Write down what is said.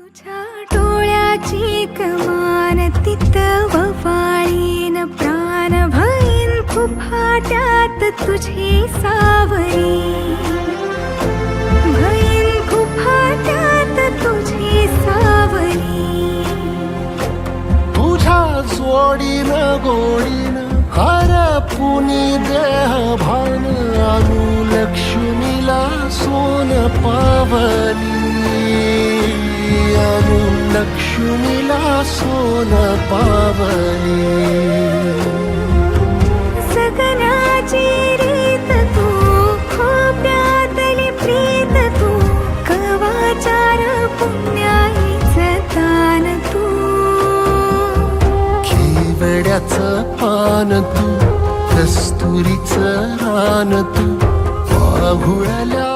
तुझ्या डोळ्याची कमान तितववाळीन प्राण भईन खूप फाट्यात तुझी सावरी भईन खूप फाट्यात तुझी सावरी तुझ्या जोडीन गोडीन हरपुनी देह भान आणू लक्ष्मीला सोन पावली आणू लक्ष्मीला सोन पावली सगनाची रीत तू खोप्यातली प्रीत तू कवाचार पुण्याईचं दान तू केवड्याचं पान तू कस्तुरीचं रान तू पाहुळल्या